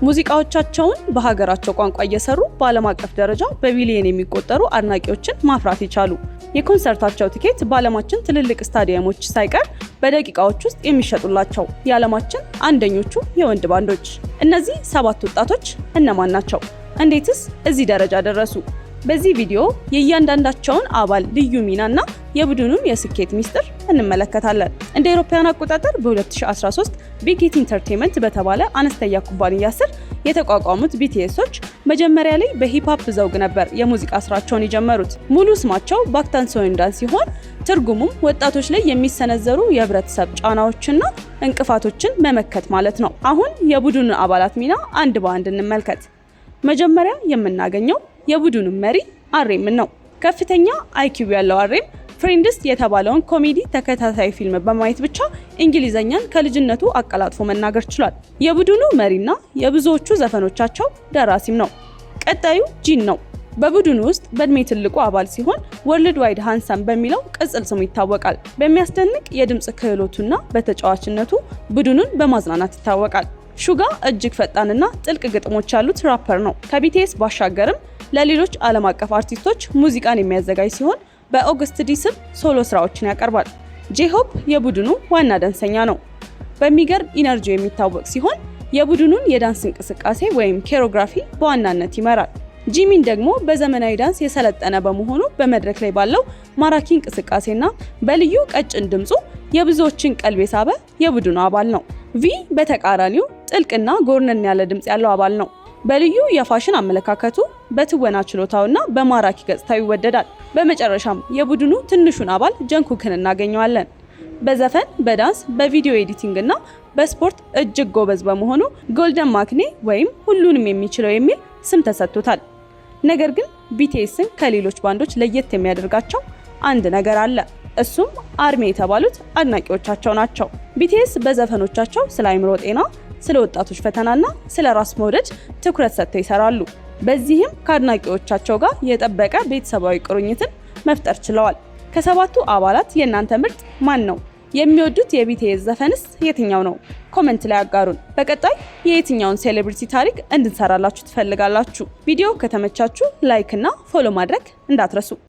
ሙዚቃዎቻቸውን በሀገራቸው ቋንቋ እየሰሩ በዓለም አቀፍ ደረጃ በቢሊዮን የሚቆጠሩ አድናቂዎችን ማፍራት ይቻሉ። የኮንሰርታቸው ቲኬት በዓለማችን ትልልቅ ስታዲየሞች ሳይቀር በደቂቃዎች ውስጥ የሚሸጡላቸው የዓለማችን አንደኞቹ የወንድ ባንዶች። እነዚህ 7 ወጣቶች እነማን ናቸው? እንዴትስ እዚህ ደረጃ ደረሱ? በዚህ ቪዲዮ የእያንዳንዳቸውን አባል ልዩ ሚናና የቡድኑን የስኬት ሚስጥር እንመለከታለን። እንደ አውሮፓውያን አቆጣጠር በ2013 ቢግ ሂት ኢንተርቴይንመንት በተባለ አነስተኛ ኩባንያ ስር የተቋቋሙት ቢቲኤሶች መጀመሪያ ላይ በሂፕሆፕ ዘውግ ነበር የሙዚቃ ስራቸውን የጀመሩት። ሙሉ ስማቸው ባክታን ሶንዳን ሲሆን ትርጉሙም ወጣቶች ላይ የሚሰነዘሩ የህብረተሰብ ጫናዎችና እንቅፋቶችን መመከት ማለት ነው። አሁን የቡድኑ አባላት ሚና አንድ በአንድ እንመልከት። መጀመሪያ የምናገኘው የቡድኑ መሪ አሬም ነው። ከፍተኛ አይኪው ያለው አሬም ፍሬንድስ የተባለውን ኮሜዲ ተከታታይ ፊልም በማየት ብቻ እንግሊዘኛን ከልጅነቱ አቀላጥፎ መናገር ችሏል። የቡድኑ መሪና የብዙዎቹ ዘፈኖቻቸው ደራሲም ነው። ቀጣዩ ጂን ነው። በቡድኑ ውስጥ በእድሜ ትልቁ አባል ሲሆን ወርልድ ዋይድ ሃንሰም በሚለው ቅጽል ስሙ ይታወቃል። በሚያስደንቅ የድምጽ ክህሎቱና በተጫዋችነቱ ቡድኑን በማዝናናት ይታወቃል። ሹጋ እጅግ ፈጣንና ጥልቅ ግጥሞች ያሉት ራፐር ነው። ከቢቲኤስ ባሻገርም ለሌሎች ዓለም አቀፍ አርቲስቶች ሙዚቃን የሚያዘጋጅ ሲሆን በኦገስት ዲ ስም ሶሎ ስራዎችን ያቀርባል። ጄሆፕ የቡድኑ ዋና ዳንሰኛ ነው። በሚገርም ኢነርጂ የሚታወቅ ሲሆን የቡድኑን የዳንስ እንቅስቃሴ ወይም ኮሪዮግራፊ በዋናነት ይመራል። ጂሚን ደግሞ በዘመናዊ ዳንስ የሰለጠነ በመሆኑ በመድረክ ላይ ባለው ማራኪ እንቅስቃሴና በልዩ ቀጭን ድምፁ የብዙዎችን ቀልብ የሳበ የቡድኑ አባል ነው። ቪ በተቃራኒው ጥልቅና ጎርነን ያለ ድምጽ ያለው አባል ነው። በልዩ የፋሽን አመለካከቱ በትወና ችሎታውና በማራኪ ገጽታው ይወደዳል። በመጨረሻም የቡድኑ ትንሹን አባል ጀንኩክን እናገኘዋለን። በዘፈን፣ በዳንስ፣ በቪዲዮ ኤዲቲንግ እና በስፖርት እጅግ ጎበዝ በመሆኑ ጎልደን ማክኔ ወይም ሁሉንም የሚችለው የሚል ስም ተሰጥቶታል። ነገር ግን ቢቲኤስን ከሌሎች ባንዶች ለየት የሚያደርጋቸው አንድ ነገር አለ። እሱም አርሚ የተባሉት አድናቂዎቻቸው ናቸው። ቢቲኤስ በዘፈኖቻቸው ስለ አእምሮ ጤና፣ ስለ ወጣቶች ፈተናና ስለ ራስ መውደድ ትኩረት ሰጥተው ይሰራሉ። በዚህም ከአድናቂዎቻቸው ጋር የጠበቀ ቤተሰባዊ ቁርኝትን መፍጠር ችለዋል። ከ7ቱ አባላት የእናንተ ምርጥ ማን ነው? የሚወዱት የቢቲኤስ ዘፈንስ የትኛው ነው? ኮሜንት ላይ አጋሩን። በቀጣይ የየትኛውን ሴሌብሪቲ ታሪክ እንድንሰራላችሁ ትፈልጋላችሁ? ቪዲዮ ከተመቻችሁ ላይክ እና ፎሎ ማድረግ እንዳትረሱ።